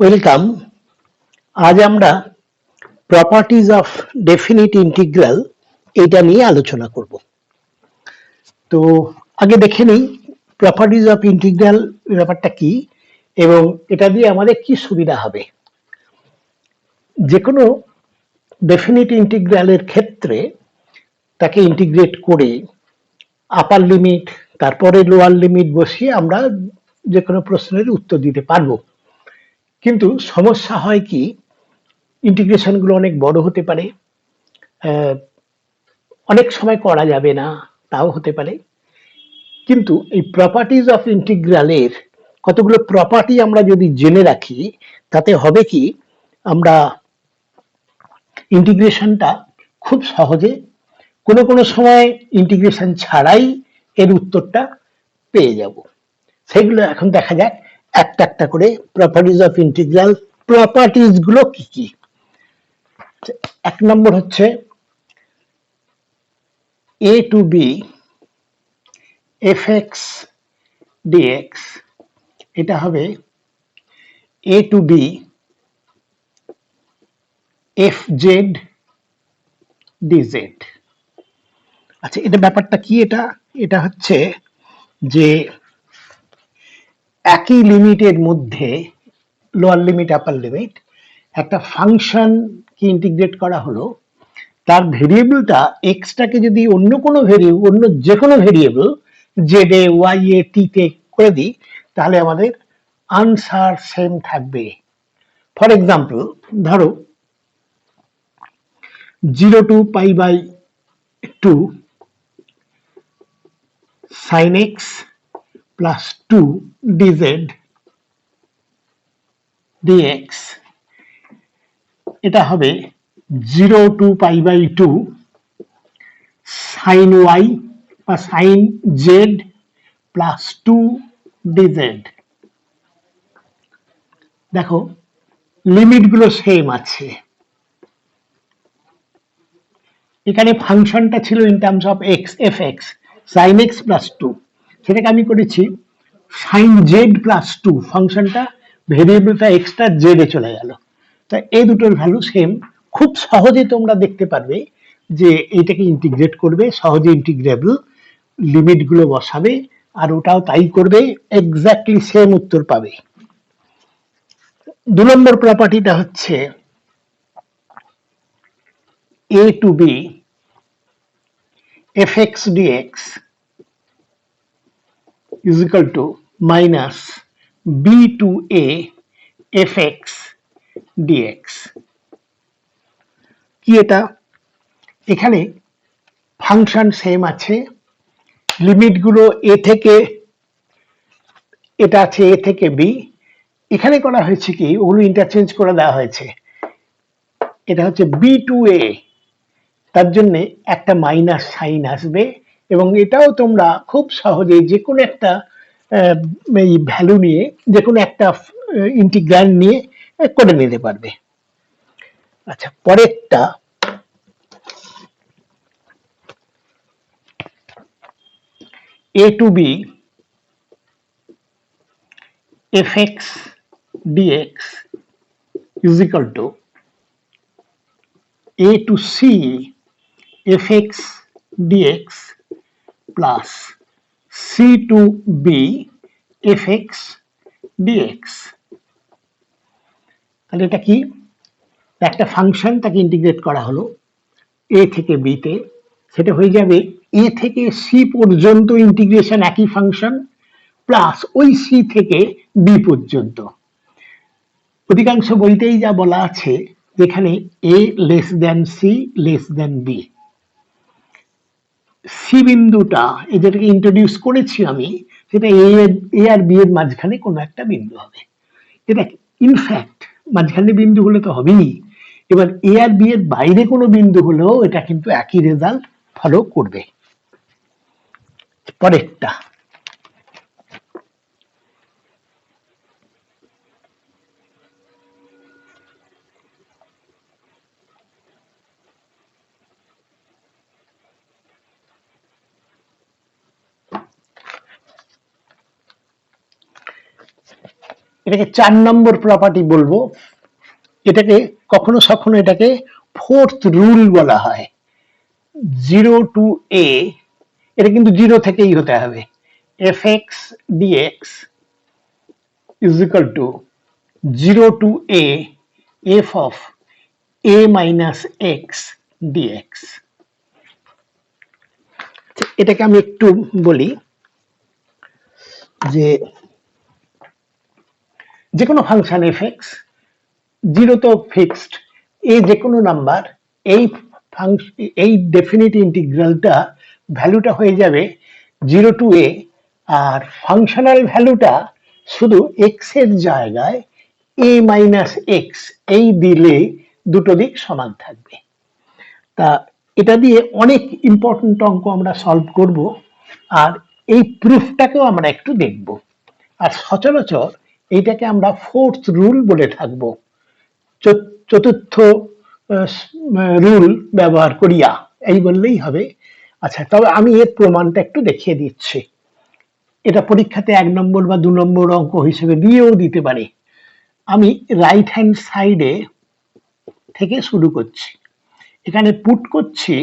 Welcome. আজ আমরা properties of definite integral এটা নিয়ে আলোচনা করব। তো আগে দেখে নিই প্রপার্টিজ অফ ইন্টিগ্রাল ব্যাপারটা কি এবং এটা দিয়ে আমাদের কি সুবিধা হবে। যে কোনো ডেফিনিট ইন্টিগ্রালের ক্ষেত্রে তাকে ইন্টিগ্রেট করে আপার লিমিট তারপরে লোয়ার লিমিট বসিয়ে আমরা যে কোনো প্রশ্নের উত্তর দিতে পারবো। কিন্তু সমস্যা হয় কি, ইন্টিগ্রেশন গুলো অনেক বড় হতে পারে, অনেক সময় করা যাবে না, তাও হতে পারে। কিন্তু এই প্রপার্টিজ অফ ইন্টিগ্রালের কতগুলো প্রপার্টি আমরা যদি জেনে রাখি, তাতে হবে কি আমরা ইন্টিগ্রেশনটা খুব সহজে কোনো কোনো সময় ইন্টিগ্রেশন ছাড়াই এর উত্তরটা পেয়ে যাব। সেগুলো এখন দেখা যাক একটা একটা করে। প্রপার্টিজ অফ ইন্টিগ্রাল প্রপার্টিজ গুলো কি কি। এক নম্বর হচ্ছে a to b fx dx, এটা হবে a to b fz dz। আচ্ছা, এটা ব্যাপারটা কি? এটা হচ্ছে যে একই লিমিটের মধ্যে লোয়ার লিমিট আপার লিমিট একটা ফাংশন কি ইন্টিগ্রেট করা হলো, তার ভেরিয়েবলটা এক্সটাকে যদি অন্য কোনো ভেরিয়েবল, অন্য যে কোনো variable Z A Y A টি তে করে দিই, তাহলে আমাদের আনসার সেম থাকবে। ফর এক্সাম্পল, ধরো 0 to π/2 sin x plus 2 dz dx, এটা হবে 0 to π/2 sin y বা sin z plus 2 dz। দেখো লিমিট গুলো সেম আছে। এখানে ফাংশনটা ছিল in terms of x, f x, sine x plus 2, সেটাকে আমি করেছি সাইন জেড প্লাস 2। ফাংশনটা ভেরিয়েবলটা এক্সটা জেড এ চলে গেল। তা এই দুটোর ভ্যালু সেম। খুব সহজে তোমরা দেখতে পারবে যে এইটাকে ইন্টিগ্রেট করবে, সহজে ইন্টিগ্রেবল, লিমিট গুলো বসাবে আর ওটাও তাই করবে, এক্স্যাক্টলি সেম উত্তর পাবে। 2 নম্বর প্রপার্টিটা হচ্ছে a to b fx dx is equal to minus b to a fx dx। কি এটা? এখানে ফাংশন সেম আছে, লিমিট গুলো a থেকে, এটা আছে a থেকে b, এখানে করা হয়েছে কি ওগুলো ইন্টারচেঞ্জ করে দেওয়া হয়েছে। এটা হচ্ছে b to a, তার জন্য একটা মাইনাস সাইন আসবে এবং এটাও তোমরা খুব সহজে যে কোনো একটা ভ্যালু নিয়ে, যে কোনো একটা ইন্টিগ্র্যান্ড নিয়ে করে নিতে পারবে। আচ্ছা, পরেরটা a to b fx dx is equal to a to c fx dx plus c to b fx dx। তাহলে এটা কি? একটা ফাংশন, তাকে ইন্টিগ্রেট করা হলো এ থেকে বি তে, সেটা হয়ে যাবে এ থেকে সি পর্যন্ত ইন্টিগ্রেশন একই ফাংশন প্লাস ওই সি থেকে বি পর্যন্ত। অধিকাংশ বইতেই যা বলা আছে যেখানে A less than C less than B, C বিন্দুটা যেটাকে ইন্ট্রোডিউস করেছি আমি, সেটা এ আর বি এর মাঝখানে কোনো একটা বিন্দু হবে। এটা ইনফ্যাক্ট মাঝখানে বিন্দু হলে তো হবেই, এবার এ আর বি এর বাইরে কোনো বিন্দু হলেও এটা কিন্তু একই রেজাল্ট ফলো করবে। পরেরটা এটাকে 4 নম্বর প্রপার্টি বলবো। এটাকে কখনো সখনো এটাকে ফোর্থ রুল বলা হয়। 0 to a, এটা কিন্তু 0 থেকেই হতে হবে। fx dx is equal to 0 to a f of a minus x dx। এটাকে আমি একটু বলি যে কোনো ফাংশন fx, 0 তো ফিক্সড, এ যে কোনো নাম্বার, এই ডেফিনিট ইন্টিগ্রালটা ভ্যালুটা হয়ে যাবে 0 to a, আর ফাংশনাল ভ্যালুটা শুধু এক্স এর জায়গায় a মাইনাস এক্স এই দিলে দুটো দিক সমান থাকবে। তা এটা দিয়ে অনেক ইম্পর্টেন্ট অঙ্ক আমরা সলভ করব, আর এই প্রুফটাকেও আমরা একটু দেখব। আর সচরাচর এইটাকে আমরা ফোর্থ রুল বলে থাকবো, চতুর্থ রুল ব্যবহার করিয়া এই বললেই হবে। আচ্ছা, তবে আমি এর প্রমাণটা একটু দেখিয়ে দিচ্ছি। এটা পরীক্ষাতে 1 নম্বর বা 2 নম্বর অঙ্ক হিসেবে দিয়েও দিতে পারে। আমি রাইট হ্যান্ড সাইডে থেকে শুরু করছি। এখানে পুট করছি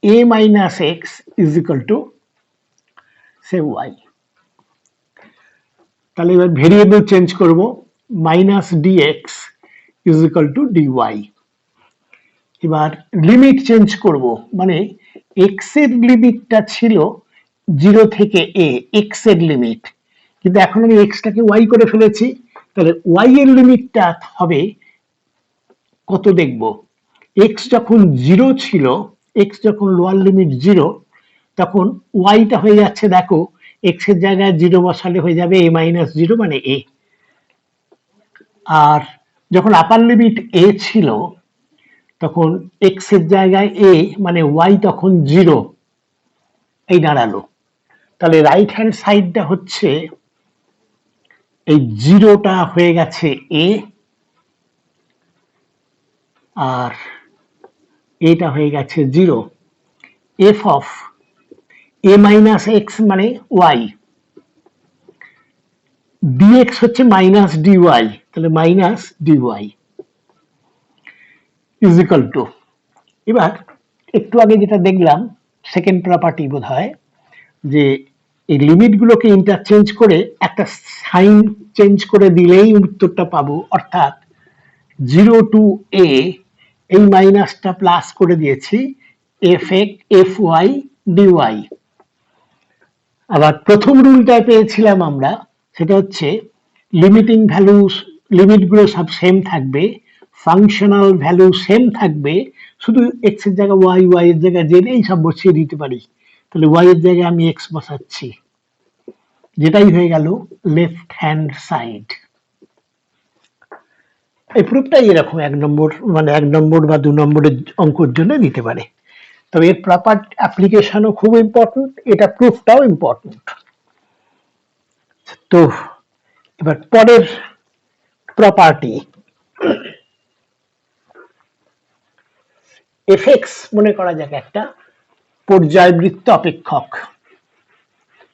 a minus x is equal to say y. তাহলে এবার ভেরিয়েবল চেঞ্জ করব, minus d x is equal to d y. এবার লিমিট চেঞ্জ করব, মানে এক্স এর লিমিটটা ছিল 0 থেকে a, এক্স এর লিমিট, কিন্তু এখন আমি এক্সটাকে ওয়াই করে ফেলেছি, তাহলে ওয়াই এর লিমিটটা হবে কত দেখব। এক্স যখন 0 ছিল, এক্স যখন লোয়ার লিমিট 0, তখন ওয়াইটা হয়ে যাচ্ছে, দেখো এক্স এর জায়গায় 0 বসালে হয়ে যাবে a মাইনাস 0 মানে a। আর যখন আপার লিমিট a ছিল, তখন এক্স এর জায়গায় a মানে ওয়াই তখন 0 এই দাঁড়ালো। তাহলে রাইট হ্যান্ড সাইডটা হচ্ছে এই 0টা হয়ে গেছে a, আর এটা হয়ে গেছে 0। F of a minus x মানে ওয়াই, ডিএক্স হচ্ছে মাইনাস ডিওয়াই, তাহলে minus d y is equal to, এবার একটু আগে যেটা দেখলাম সেকেন্ড প্রপার্টি বোধ হয়, যে এই লিমিট গুলোকে ইন্টারচেঞ্জ করে একটা সাইন চেঞ্জ করে দিলেই উত্তরটা পাবো। অর্থাৎ 0 to a, এই মাইনাসটা প্লাস করে দিয়েছি এফ ওয়াই ডিওয়াই। আবার প্রথম রুলটা পেয়েছিলাম আমরা, সেটা হচ্ছে লিমিটিং ভ্যালুস, লিমিটগুলো সব সেম থাকবে, ফাংশনাল ভ্যালু সেম থাকবে, শুধু এক্স এর জায়গায় ওয়াই, ওয়াই এর জায়গায় জেড এই সব বসিয়ে দিতে পারি। তাহলে ওয়াই এর জায়গায় আমি এক্স বসাচ্ছি, যেটাই হয়ে গেল লেফট হ্যান্ড সাইড। এই প্রুফটাই এরকম 1 নম্বর, মানে 1 নম্বর বা 2 নম্বরের অঙ্কের জন্য দিতে পারে। তবে এর প্রপার অ্যাপ্লিকেশনও খুব ইম্পর্টেন্ট, এটা প্রুফটাও ইম্পর্টেন্ট। তো এবার পরের প্রপার্টি, এফএক্স মনে করা যাক একটা পর্যায়বৃত্ত অপেক্ষক,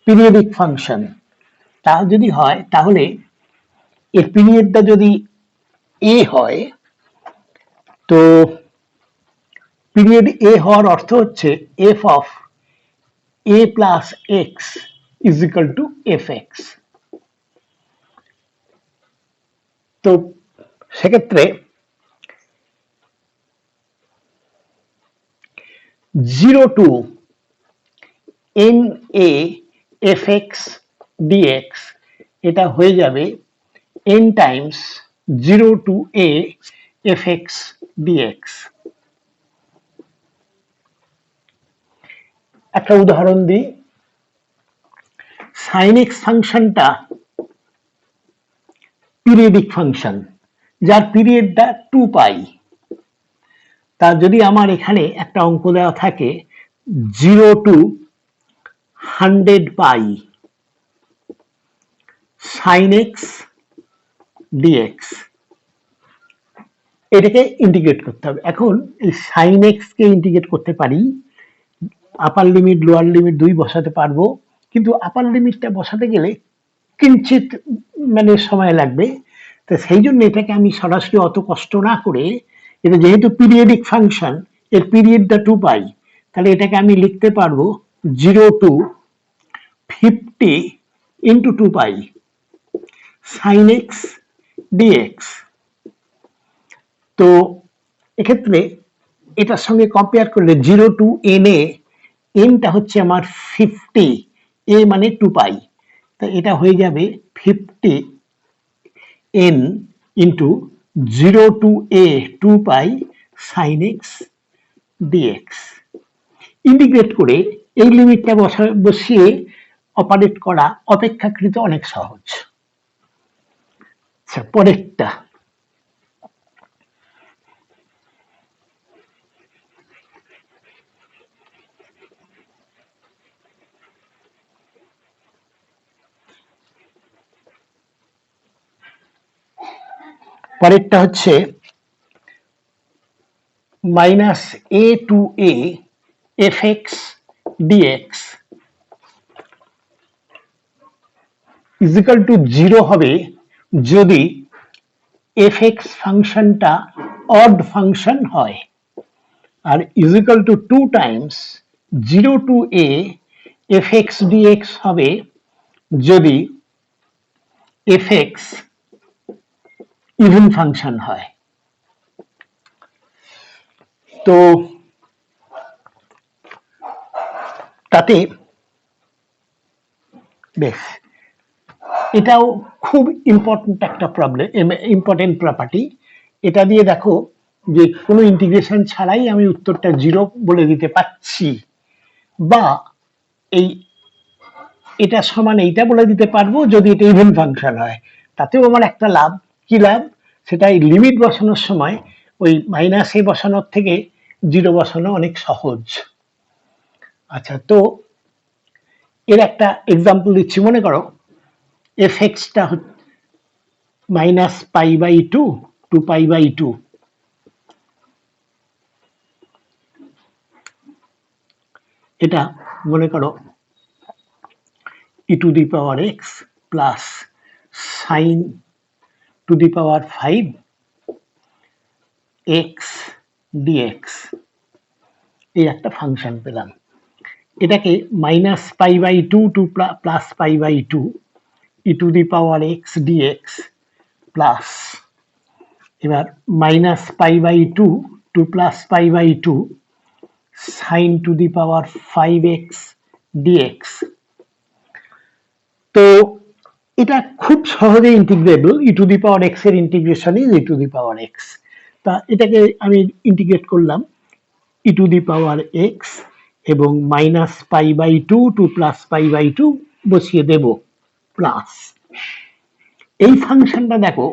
পিরিয়ডিক ফাংশন। তা যদি হয়, তাহলে এর পিরিয়ডটা যদি এ হয়, তো পিরিয়ড এ হওয়ার অর্থ হচ্ছে F of A plus x is equal two F x. তো সেক্ষেত্রে 0 to n a f x dx, এটা হয়ে যাবে n Times 0 to a f x dx। একটা উদাহরণ দিই, সাইন এক্স ফাংশনটা পিরিয়ডিক ফাংশন, যার পিরিয়ডটা 2 পাই। তা যদি আমার এখানে একটা অঙ্ক দেওয়া থাকে 0 to 100 pi sine x d x, এটাকে ইন্টিগ্রেট করতে হবে। এখন এই সাইন এক্স কে ইন্টিগ্রেট করতে পারি, আপার লিমিট লোয়ার লিমিট দুই বসাতে পারবো, কিন্তু আপার লিমিটটা বসাতে গেলে কিঞ্চিত মানে সময় লাগবে। তো সেই জন্য এটাকে আমি সরাসরি অত কষ্ট না করে, এটা যেহেতু পিরিয়ডিক ফাংশন, এর পিরিয়ডটা 2 পাই, তাহলে এটাকে আমি লিখতে পারবো 0 to 50 into 2 pi sin x dx। তো এক্ষেত্রে এটার সঙ্গে কম্পেয়ার করলে 0 to n এ এনটা হচ্ছে আমার 50, এ মানে 2 পাই, তা এটা হয়ে যাবে 50n into 0 to a 2 pi sin x dx। Integrate করে এই লিমিটটা বসিয়ে অপারেট করা অপেক্ষাকৃত অনেক সহজ। আচ্ছা, পরেরটা হচ্ছে minus a to a fx dx is equal to 0 হবে যদি fx ফাংশনটা অড ফাংশন হয়, আর is equal to 2 times 0 to a fx dx হবে যদি fx ইভেন ফাংশন হয়। তো তাতে বেশ, এটাও খুব ইম্পর্টেন্ট একটা ইম্পর্টেন্ট প্রপার্টি। এটা দিয়ে দেখো যে কোনো ইন্টিগ্রেশন ছাড়াই আমি উত্তরটা 0 বলে দিতে পারছি, বা এই এটা সমান এইটা বলে দিতে পারবো যদি এটা ইভেন ফাংশন হয়। তাতেও আমার একটা লাভ, কি লাভ, সেটা এই লিমিট বসানোর সময় ওই মাইনাস এ বসানোর থেকে 0 বসানো অনেক সহজ। আচ্ছা, তো এর একটা এক্সাম্পল দিচ্ছি। মনে করো fx-টা -π/2 to π/2, এটা মনে করো e to the power x plus sin to the power 5 x dx, এই একটা ফাংশন পেলাম। এটাকে -π/2 to +π/2 e to the power x dx plus, এবার -π/2 to +π/2 sin to the power 5x dx। তো এটা খুব সহজে integrable, e to the power x এর integration is e to the power x. তা এটাকে আমি ইন্টিগ্রেট করলাম ই টু দি পাওয়ার এক্স এবং -π/2 টু +π/2 বসিয়ে দেব প্লাস, এই ফাংশনটা দেখো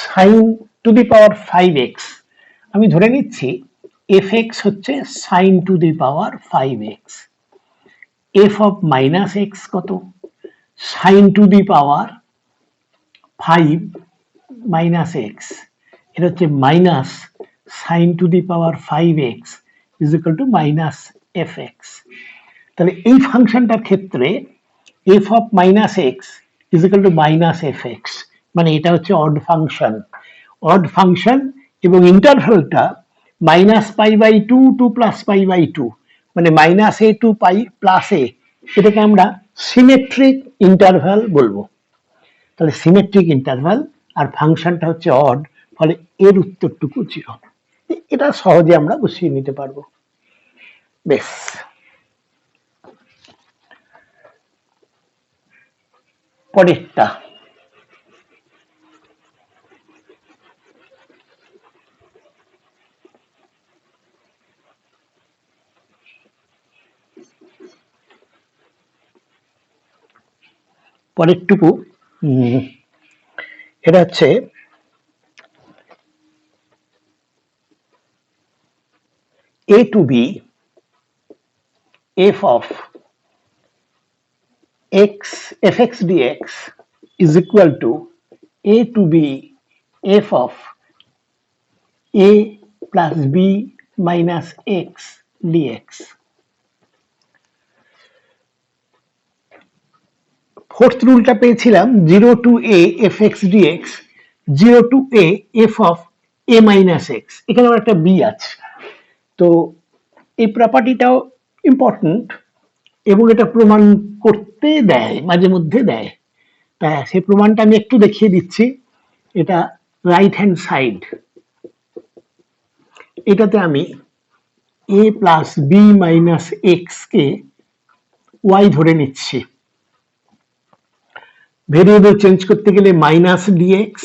sin two the power 5x, আমি ধরে নিচ্ছি fx হচ্ছে sin two the power 5x, f of minus x কত, sin two the power 5 minus x, এটা হচ্ছে minus sin two the power 5x is equal to minus fx। তাহলে এই ফাংশনটার ক্ষেত্রে f of minus x is equal to minus fx, মানে এটা হচ্ছে odd function. Odd function এবং ইন্টারভ্যালটা -π/2 টু +π/2, মানে -a টু π +a, এটাকে আমরা সিমেট্রিক ইন্টারভ্যাল বলবো। তাহলে সিমেট্রিক ইন্টারভ্যাল আর ফাংশনটা হচ্ছে অড, ফলে এর উত্তরটুকু 0। এটা সহজে আমরা বসিয়ে নিতে পারবো। বেশ, পরেরটা পরেরটুকু এটা হচ্ছে a to b f of x fx dx is equal to a to b f of a plus b minus x dx। Fourth রুলটা পেয়েছিলাম 0 to a f(x) dx, 0 to a f(a - x)। এখানে আমার একটা b আছে, তো এই প্রপার্টিটাও important এবং এটা প্রমাণ করতে দেয়, মাঝে মধ্যে দেয়। তা সেই প্রমাণটা আমি একটু দেখিয়ে দিচ্ছি। এটা রাইট হ্যান্ড সাইড, এটাতে আমি a plus b minus x কে y ধরে নিচ্ছি। ভেরিয়েবল চেঞ্জ করতে গেলে minus d x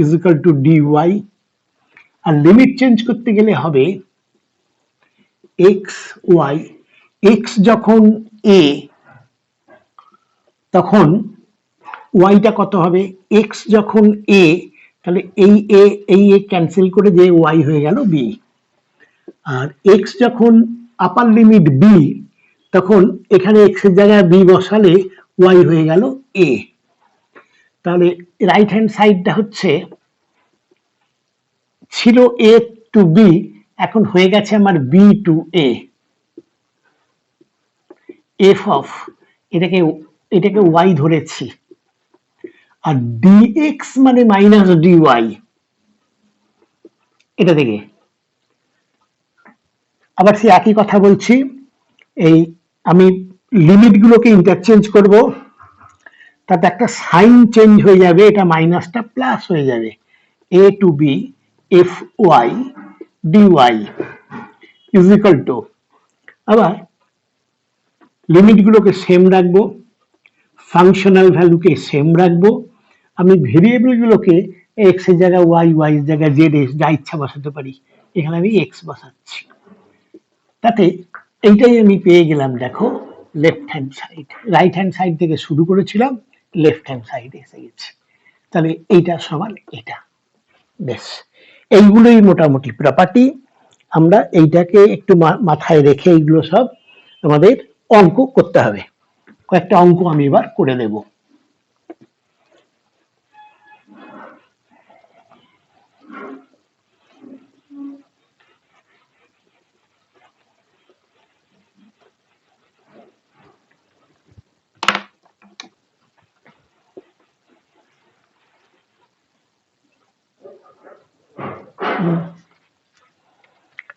is equal to d y, আর লিমিট চেঞ্জ করতে গেলে হবে এক্স ওয়াই। এক্স যখন এ, তখন ওয়াইটা কত হবে? এক্স যখন এ, তাহলে এই এ ক্যান্সেল করে যে ওয়াই হয়ে গেল বি। আর এক্স যখন আপার লিমিট বি, তখন এখানে এক্স এর জায়গায় বি বসালে ওয়াই হয়ে গেল এ। তাহলে রাইট হ্যান্ড সাইডটা হচ্ছে, ছিল এ টু বি, এখন হয়ে গেছে আমার b to a. F of, এটাকে ওয়াই ধরেছি, আর ডিএক্স মানে মাইনাস ডিওয়াই। এটা থেকে আবার সে একই কথা বলছি, এই আমি লিমিট গুলোকে ইন্টারচেঞ্জ করব, তাতে একটা সাইন চেঞ্জ হয়ে যাবে, এটা মাইনাসটা প্লাস হয়ে যাবে। A to B f y dy is equal to, আবার লিমিট গুলোকে সেম রাখবো, ফাংশনাল ভ্যালুকে সেম রাখবো, আমি ভেরিয়েবল গুলোকে এক্স এর জায়গায় ওয়াই, ওয়াই এর জায়গায় জেড যা ইচ্ছা বসাতে পারি। এখানে আমি এক্স বসাচ্ছি, তাতে এইটাই আমি পেয়ে গেলাম। দেখো left hand side, right hand side থেকে শুরু করেছিলাম, লেফট হ্যান্ড সাইডে এসে গেছে। তাহলে এইটা সমান এটা। বেশ, এইগুলোই মোটামুটি প্রপার্টি। আমরা এইটাকে একটু মাথায় রেখে এইগুলো সব আমাদের অঙ্ক করতে হবে। কয়েকটা অঙ্ক আমি এবার করে দেব।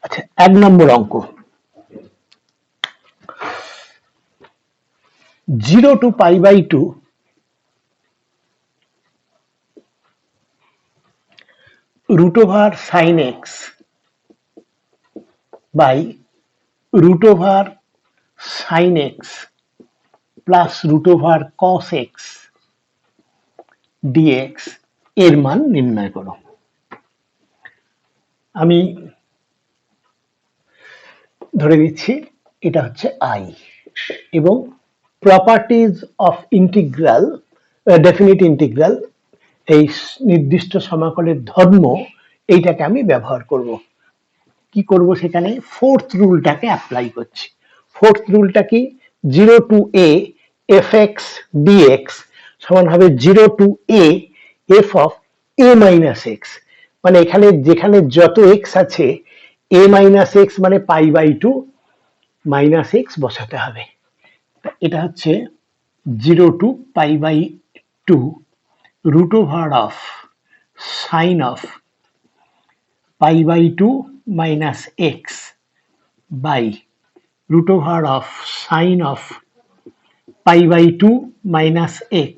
আচ্ছা, 1 নম্বর অঙ্ক, 0 to π/2 √sin x by √sin x plus √cos x dx এর মান নির্ণয় করো। আমি ধরে নিচ্ছি এটা হচ্ছে আই, এবং properties of integral, definite integral, এই নির্দিষ্ট সমাকলের ধর্ম, এইটাকে আমি ব্যবহার করব। কি করব? সেখানে ফোর্থ রুলটাকে অ্যাপ্লাই করছি। ফোর্থ রুলটা কি? 0 to a f(x) dx সমান হবে 0 to a f(a - x)। মানে এখানে যেখানে যত x আছে, a - x মানে π/2 মাইনাস এক্স বসাতে হবে। এটা হচ্ছে 0 to π/2 √sin of π/2 minus x by √sin of π/2 minus x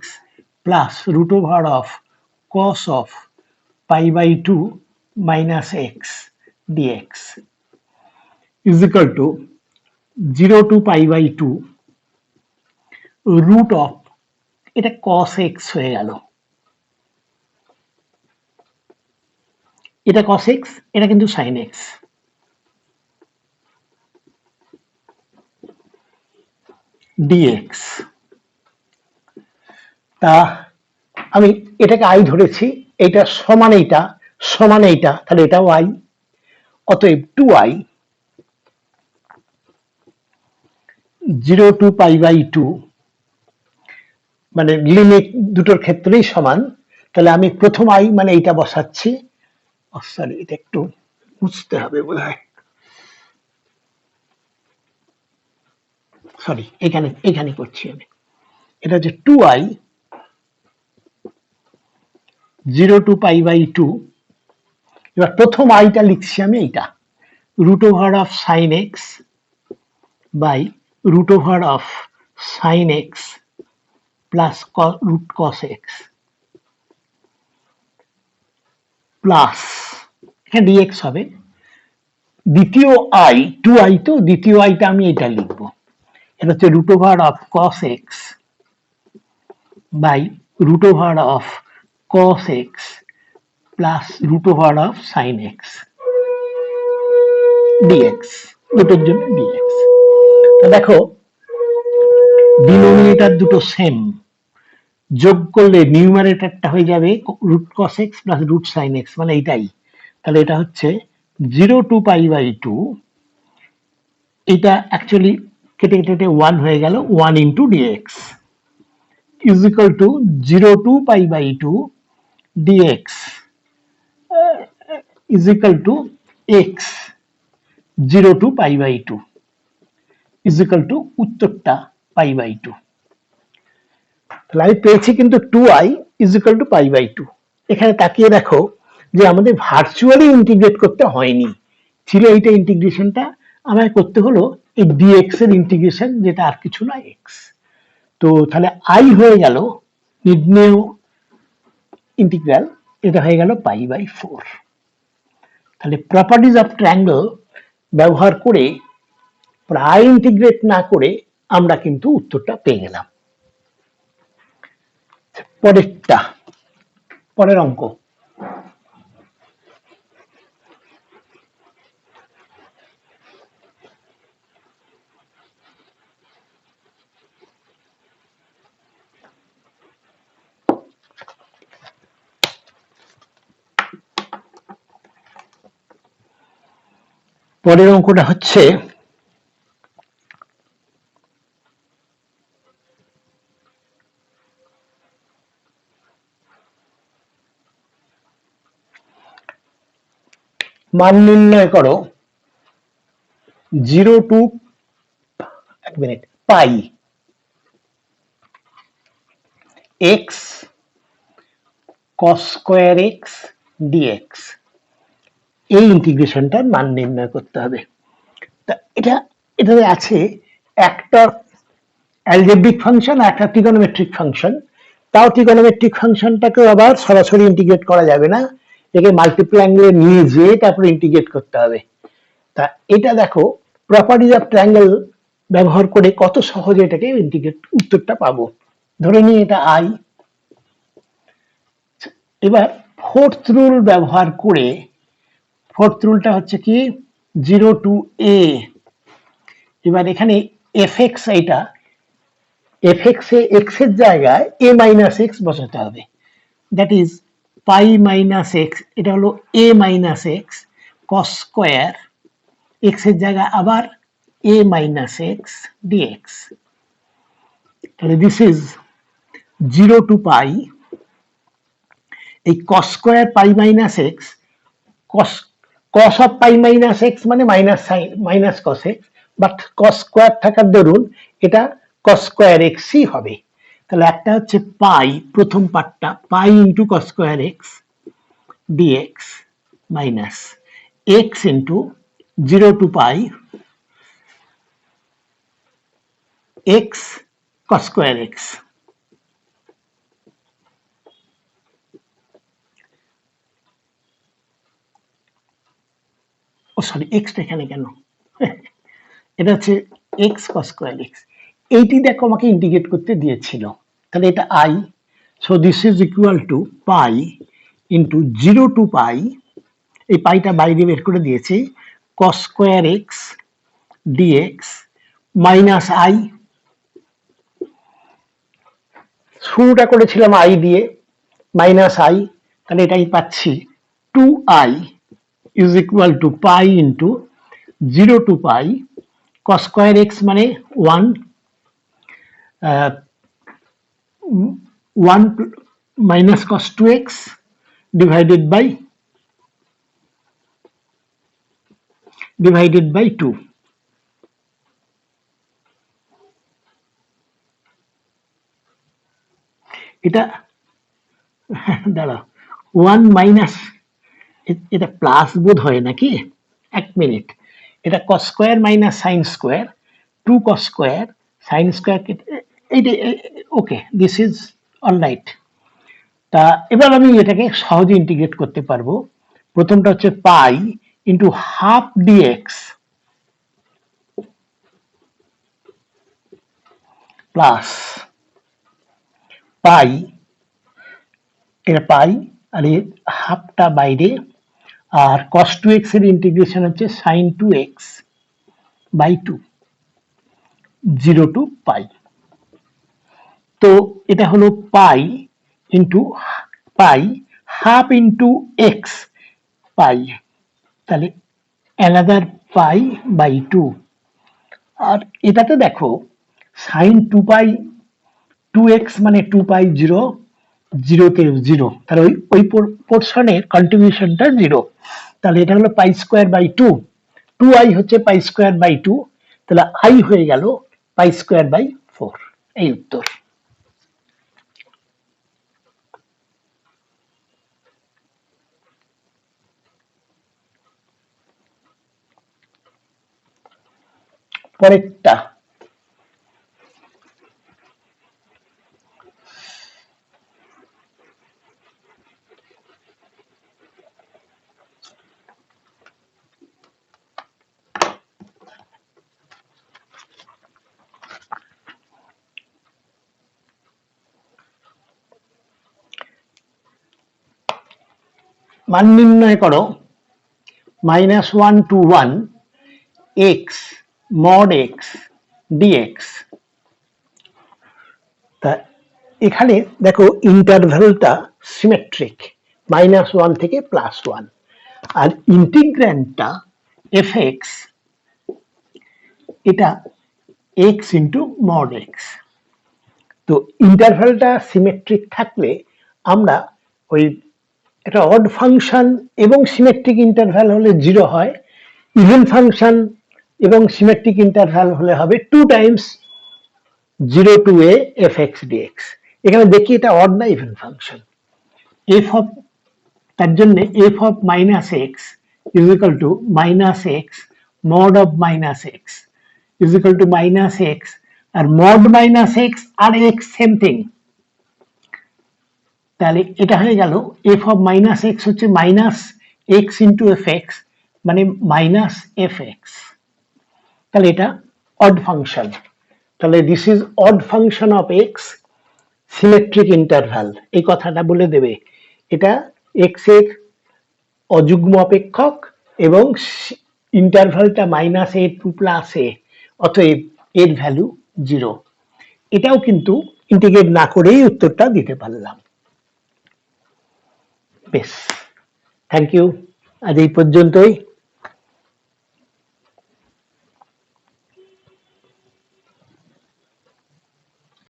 plus √cos of π/2 minus x dx is equal to 0 to π/2 root of, এটা cos x হয়ে গেল, এটা cos x, এটা কিন্তু sin x, dx। তা আমি এটাকে আই ধরেছি, এটা সমান এইটা, সমান এইটা, তাহলে এটাও আই, অতএব 2i 0 to π/2, মানে লিমিট দুটোর ক্ষেত্রেই সমান। তাহলে আমি প্রথম আই মানে এইটা বসাচ্ছি, সরি এটা একটু বুঝতে হবে বোধহয়, সরি এখানে করছি আমি। এটা হচ্ছে 2i 0 to pi by 2। এবার প্রথম আইটা লিখছি আমি এইটা, root over of sin x by root over of sin x plus root cos x plus এখানে dx হবে। দ্বিতীয় আই 2i, তো দ্বিতীয় আইটা আমি এটা লিখবো, এটা হচ্ছে root over of cos x by root over of cos x plus root over of sin x dx, দুটোর জন্য dx। তো দেখো ডিনোমিনেটর দুটো সেম, যোগ করলে নিউমারেটরটা হয়ে যাবে root cos x plus root sine x, মানে এইটাই। তাহলে এটা হচ্ছে 0 টু পাই বাই 2, এটা অ্যাকচুয়ালি কেটে কেটে 1 হয়ে গেল, 1 into d x is equal to 0 to pi by 2 d x is equal to x 0 to pi by 2 is equal to উত্তরটা পাই বাই 2। তাহলে আমি পেয়েছি কিন্তু 2i is equal to pi by 2। এখানে তাকিয়ে দেখো যে আমাদের ভার্চুয়ালি ইন্টিগ্রেট করতে হয়নি, ছিল এইটা ইন্টিগ্রেশনটা, আমায় করতে হলো এই ডিএক্স এর ইন্টিগ্রেশন, যেটা আর কিছু না এক্স। তো তাহলে আই হয়ে গেল নির্ণেয় ইন্টিগ্রাল, এটা হয়ে গেল পাই বাই 4। তাহলে প্রপার্টিজ অফ ট্রায়াঙ্গেল ব্যবহার করে প্রায় ইন্টিগ্রেট না করে আমরা কিন্তু উত্তরটা পেয়ে গেলাম। পরেরটা, পরের অঙ্ক। পরের অঙ্কটা হচ্ছে মান নির্ণয় করো 0 টু, এক minute, pi x cos square x dx, এই ইন্টিগ্রেশনটার মান নির্ণয় করতে হবে। তা এটাতে আছে একটা অ্যালজেব্রিক ফাংশন আর একটা ট্রিগোনোমেট্রিক ফাংশন। তাও ট্রিগোনোমেট্রিক ফাংশনটাকে আবার সরাসরি ইন্টিগ্রেট করা যাবে না, একে মাল্টিপ্লাই অ্যাঙ্গেলে নিয়ে যেয়ে তারপরে ইন্টিগ্রেট করতে হবে। তা এটা দেখো প্রপার্টিজ অফ ট্রায়াঙ্গেল ব্যবহার করে কত সহজে এটাকে ইন্টিগ্রেট উত্তরটা পাবো। ধরে নিই এটা আই। এবার ফোর্থ রুল ব্যবহার করে, ফোর্থ রুলটা হচ্ছে কি 0 টু এ, এবার এখানে এফ এক্স, এটা এফ এক্স এ এক্স এর জায়গায় এ মাইনাস এক্স বসাতে হবে, that is pi minus x, এটা হলো a minus x cos square, x এর জায়গায় আবার এ মাইনাস এক্স ডিএক্স। তাহলে দিস ইজ 0 টু পাই, এই cos square pi minus x, cos cos of pi minus x মানে minus sine minus cos x, but cos square থাকার দরুন এটা cos square এক্সই হবে। তাহলে একটা হচ্ছে পাই, প্রথম পার্টটা pi into cos square x dx minus x into 0 to pi x cos square x. Oh sorry, এক্সটা এখানে কেন, এটা হচ্ছে এক্স কস স্কোয়ার এক্স। এইটি দেখো আমাকে ইন্টিগ্রেট করতে দিয়েছিল, তাহলে এটা I, so this is equal to pi into 0 to pi, এই পাইটা বাইরে বের করে দিয়েছি, cos square x dx minus I, শুরুটা করেছিলাম আই দিয়ে, মাইনাস আই, তাহলে এটাই পাচ্ছি 2i is equal to pi into 0 to pi cos square x মানে 1, 1 minus cos 2x divided by 2। এটা দাঁড়া, ওয়ান মাইনাস, এটা প্লাস বোধ হয় নাকি, এক মিনিট, এটা cos square minus sine square, two cos square sine square, এইটা okay, this is all right. তা এবার আমি এটাকে সহজে ইন্টিগ্রেট করতে পারবো। প্রথমটা হচ্ছে pi into half d x plus pi, এটা পাই আর এই হাফটা বাইরে, আর cos 2x এর ইন্টিগ্রেশন হচ্ছে sin 2x বাই 2, 0 টু পাই। তো এটা হলো pi into pi half into x pi, তাহলে অ্যানাদার পাই বাই 2। আর এটাতে দেখো সাইন 2 পাই 2x মানে 2 পাই 0, 0 তে 0, তাহলে ওই পোর্শনের কন্ট্রিবিউশনটা 0, তাহলে এটা হলো পাই স্কোয়ার বাই 2, 2i হচ্ছে পাই স্কোয়ার বাই 2, তাহলে i হয়ে গেল পাই স্কোয়ার বাই 4, এই উত্তর। পরেরটা মান নির্ণয় করো -1 to 1 x mod x dx। তা এখানে দেখো ইন্টারভ্যালটা সিমেট্রিক, -1 থেকে +1, আর ইন্টিগ্র্যান্ডটা fx, এটা x ইন্টু মড এক্স। তো ইন্টারভ্যালটা সিমেট্রিক থাকলে আমরা ওই একটা অড ফাংশন এবং সিমেট্রিক ইন্টারভ্যাল হলে 0 হয়, ইভেন ফাংশন এবং সিমেট্রিক ইন্টারভ্যাল হলে হবে 2 times 0 to a fx dx। এখানে দেখি এটা অড না ইভেন ফাংশন। f অফ, তার জন্য f of minus x is equal to minus x mod of minus x is equal to minus x, আর মড মাইনাস এক্স আর x same thing. তাহলে এটা হয়ে গেল এফ অফ মাইনাস এক্স হচ্ছে minus x into f x, মানে minus f x. তাহলে এটা অড ফাংশন, তাহলে this is odd function of x symmetric interval, এই কথাটা বলে দেবে। এটা এক্স এর অযুগ্ম অপেক্ষক এবং ইন্টারভ্যালটা মাইনাস এ টু প্লাস এ, অতএব এর ভ্যালু 0। এটাও কিন্তু ইন্টিগ্রেট না করেই উত্তরটা দিতে পারলাম। বেশ, থ্যাংক ইউ, আজ এই পর্যন্তই।